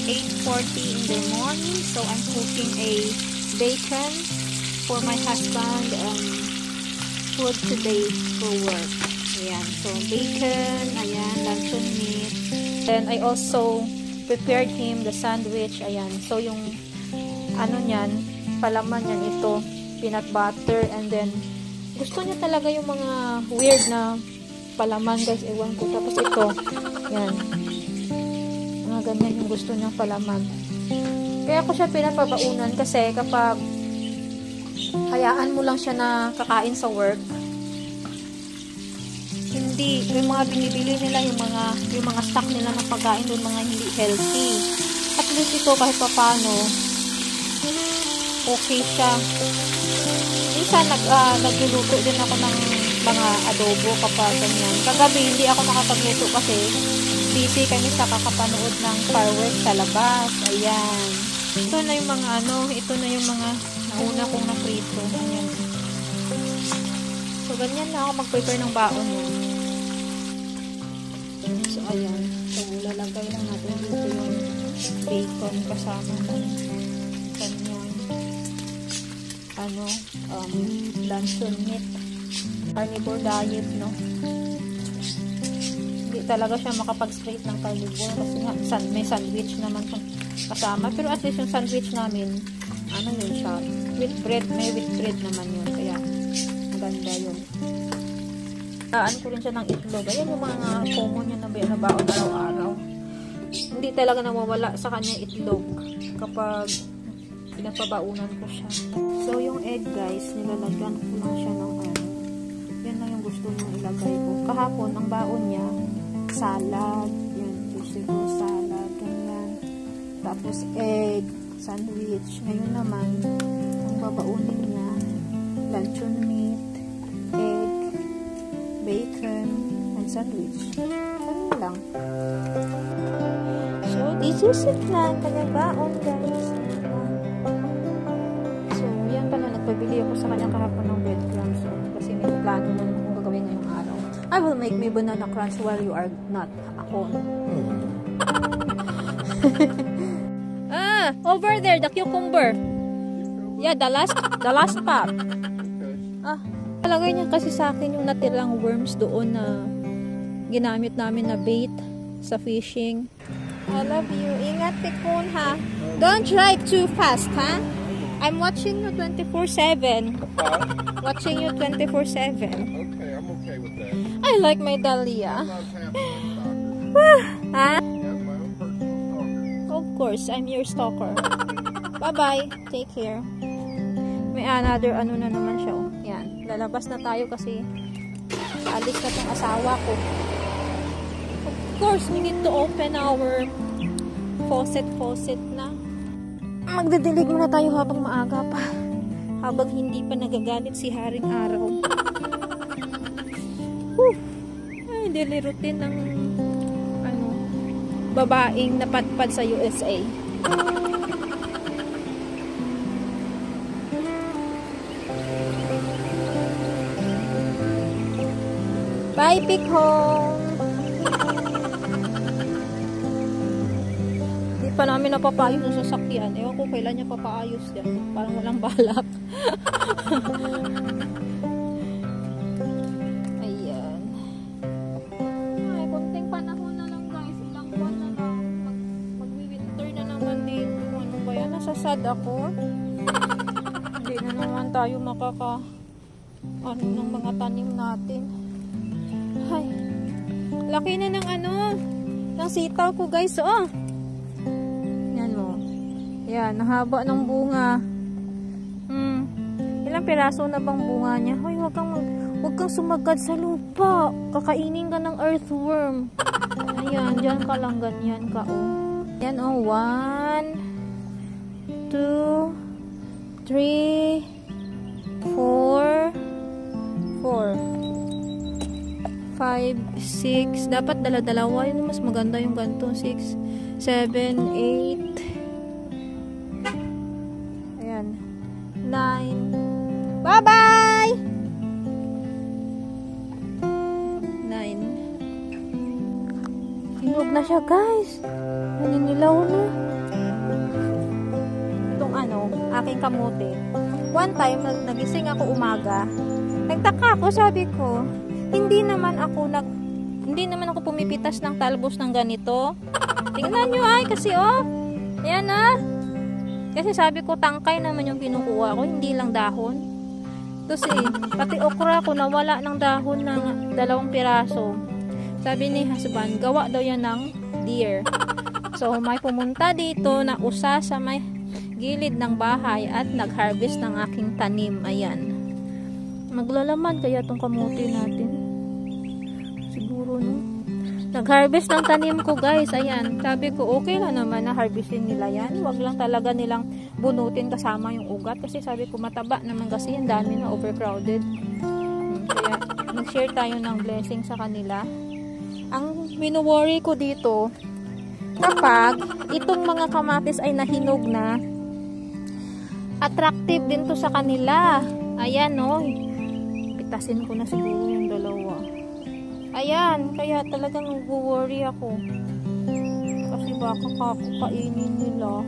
8:40 in the morning. So I'm cooking a bacon for my husband food today for work. Ayan. So bacon, ayan, luncheon meat. Then I also prepared him the sandwich. Ayan. So yung ano niyan, palaman niyan ito, peanut butter, and then gusto niya talaga yung mga weird na palaman, guys. Ewan ko. Tapos ito, yan. Mga ganyan yung gusto niyang palaman. Kaya ako siya pinapabaunan kasi kapag hayaan mo lang siya na kakain sa work, hindi, yung mga binibili nila, yung mga stock nila ng pagkain, yung mga hindi healthy. At least ito kahit papano, okay siya. Minsan nagluluto din ako ng mga adobo kapag ganyan. Kagabi hindi ako nakapagluto kasi busy kami sa kakapanood ng fireworks sa labas. Ayan. Ito na yung mga ito na yung mga nauna kong naprito. Ayan. So ganyan na ako mag-prepare ng baon mo. So ayan. So lalagay lang natin dito yung bacon kasama ng ganyan. Luncheon meat. Carnivore diet, no? Hindi talaga siya makapag-straight ng carnivore kasi nga, may sandwich naman kasama. Pero at least yung sandwich namin, yun siya? With bread, may with bread naman yun. Kaya, maganda yun. Ko rin siya ng itlog. Ayan yung mga common yun na baon araw-araw. Hindi talaga nawawala sa kanya itlog kapag pinapabaunan ko siya. So, yung egg, guys, nilalagyan ko lang siya ng yan lang yung gusto niyang ilagay ko. Kahapon, ang baon niya, salad, yan, vegetable salad, ganyan. Tapos, egg, sandwich. Ngayon naman, ang babaunin niya, luncheon meat, egg, bacon, and sandwich. Ganyan lang. So, this is it na ang kanyang baon, guys. Nagpabili ako sa kanya kahapon ng breadcrumbs kasi may plano na akong gagawin ngayong araw. I will make me banana crunch while you are not ako. Over there, the cucumber. Yeah, the last part. Talagay niya kasi sa akin yung natirang worms doon na ginamit namin na bait sa fishing. I love you. Ingat, Tikun, ha? Don't drive too fast, ha? I'm watching you 24/7. Watching you 24/7. Okay, I'm okay with that. I like my Dahlia. Huh? Of course, I'm your stalker. Bye-bye. Take care. May another na naman siya. Yan. Lalabas na tayo kasi alis na tong asawa ko. Of course, we need to open our faucet na. Magdidilig muna tayo habang maaga pa. Habang hindi pa nagagalit si Haring Araw. Ay, daily routine ng babaeng napadpad sa USA. Bye, Pikhong! Pa namin napapaayos ng sasakyan. Ewan ko kailan niya papaayos yan. Parang walang balak. Ayan. Ay, konting panahon na lang, guys. Ilang buwan na lang. Mag-winter na naman din. Ano ba yan? Nasasad ako. Hindi na naman tayo ng mga tanim natin. Ay. Laki na ng ng sitaw ko, guys. Yan, nahaba ng bunga. Ilang piraso na bang bunga niya? Hoy, wag kang sumagad sa lupa. Kakainin ka ng earthworm. Ayan, dyan ka lang, ganyan ka, Yan, 1, 2, 3, 4, 5, 6. Dapat dala-dalawa. Yun, mas maganda yung ganito. 6, 7, 8, 9. Bye-bye! 9. Hinog na siya, guys. Naninilaw na. aking kamote. One time, nagising ako umaga. Nagtaka ako, sabi ko, hindi naman ako pumipitas ng talbos ng ganito. Tingnan nyo ay, kasi oh, ayan ah. Kasi sabi ko, tangkay naman yung kinukuha ko, hindi lang dahon. Kasi, pati okra ko nawala ng dahon ng 2 piraso. Sabi ni husband, gawa daw yan ng deer. So, may pumunta dito na usa sa may gilid ng bahay at nag-harvest ng aking tanim. Ayan. Maglalaman kaya tong kamote natin. Siguro, no? Nag-harvest ng tanim ko, guys. Ayan. Sabi ko, okay lang naman na harvestin nila yan. Huwag lang talaga nilang bunutin kasama yung ugat. Kasi sabi ko, mataba naman kasi yung dami na overcrowded. Kaya, nag-share tayo ng blessing sa kanila. Ang minu-worry ko dito, kapag itong mga kamatis ay nahinog na, attractive din to sa kanila. Ayan, no? Pitasin ko na siguro yung 2. Ayan, kaya talagang nag-worry ako. Kasi baka kainin nila.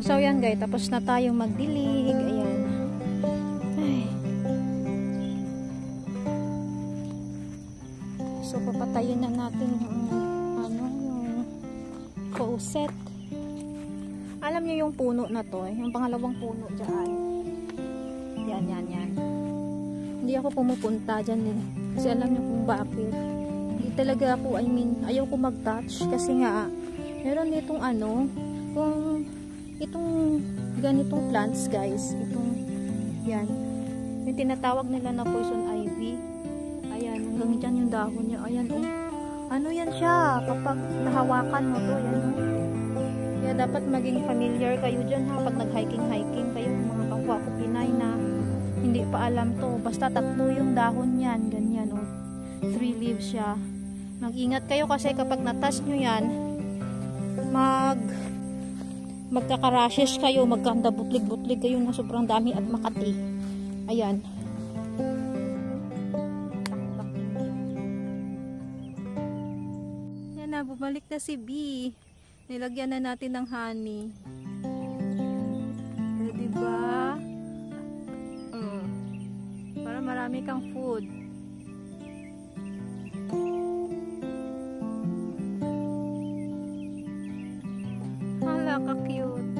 So, yan guys. Tapos na tayong magdilig. Ayan. Ay. So, papatayin na natin yung yung faucet. Alam niyo yung puno na to. Yung pangalawang puno dyan. Yan. Hindi ako pumupunta dyan eh. Kasi alam niyo kung bakit. Hindi talaga ako, ayaw ko mag-touch. Kasi nga, meron ditong itong ganitong plants guys, yan, yung tinatawag nila na poison ivy. Ayan, hanggang dyan yung dahon niya. Ayan, oh, ano yan siya kapag nahawakan mo to, yan, oh. Kaya dapat maging familiar kayo dyan ha, pag nag-hiking kayo, mga kapwa ko Pinay na hindi pa alam to. Basta 3 yung dahon yan, ganyan, oh, 3 leaves siya. Mag-ingat kayo kasi kapag na-touch nyo yan, magkaka-rashes kayo, magkanda butlig kayo na sobrang dami at makati. Ayan. Yan na, bumalik na si B. Nilagyan na natin ng honey. Diba? Para marami kang food. Ka-cute.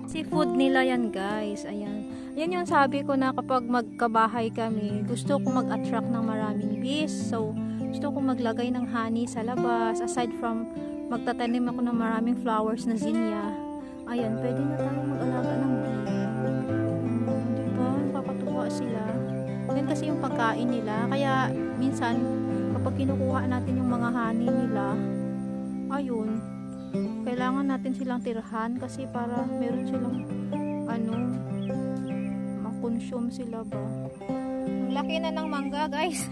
Seafood nila yan guys. Ayan. Yan yung sabi ko na kapag magkabahay kami, gusto ko mag-attract ng maraming bees. So, gusto ko maglagay ng honey sa labas. Aside from magtatanim ako ng maraming flowers na zinnia. Ayan, pwede na tayo mag-alaga ng bee. Diba? Napapatuwa sila. Yan kasi yung pagkain nila. Kaya, minsan, kapag kinukuha natin yung mga honey nila, ayun, kailangan natin silang tirahan kasi para meron silang makonsume sila ba. Ang laki na ng mangga guys.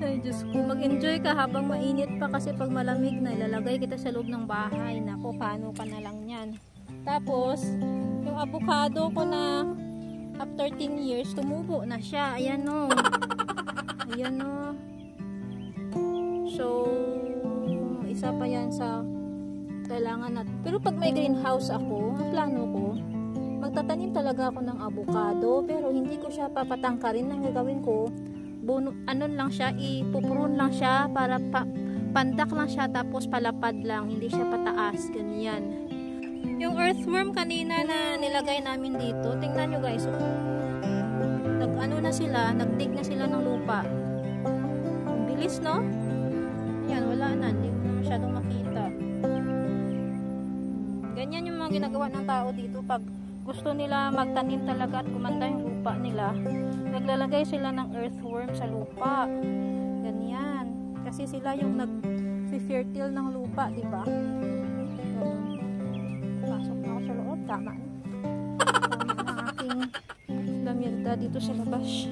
Ay Diyos ko, mag-enjoy ka habang mainit pa kasi pag malamig na ilalagay kita sa loob ng bahay. Nako, paano ka na lang yan. Tapos yung avocado ko na after 10 years tumubo na siya. Ayan o. Ayan o. So isa pa yan sa kailangan natin. Pero pag may greenhouse ako, ang plano ko, magtatanim talaga ako ng avocado, pero hindi ko siya papatangkarin. Ang gagawin ko, lang siya, ipuprune lang siya para pandak lang siya, tapos palapad lang, hindi siya pataas, ganyan. Yung earthworm kanina na nilagay namin dito, tingnan nyo guys, nagdig na sila ng lupa. Ang bilis, no? Yan, wala na, hindi mo na masyadong makita. Ganyan yung mga ginagawa ng tao dito. Pag gusto nila magtanim talaga at kumanda yung lupa nila, naglalagay sila ng earthworm sa lupa. Ganyan. Kasi sila yung nag-fertile ng lupa, di ba? Pasok na ako sa loob. Tama na. Tama na ang aking lamyenda dito sa labas.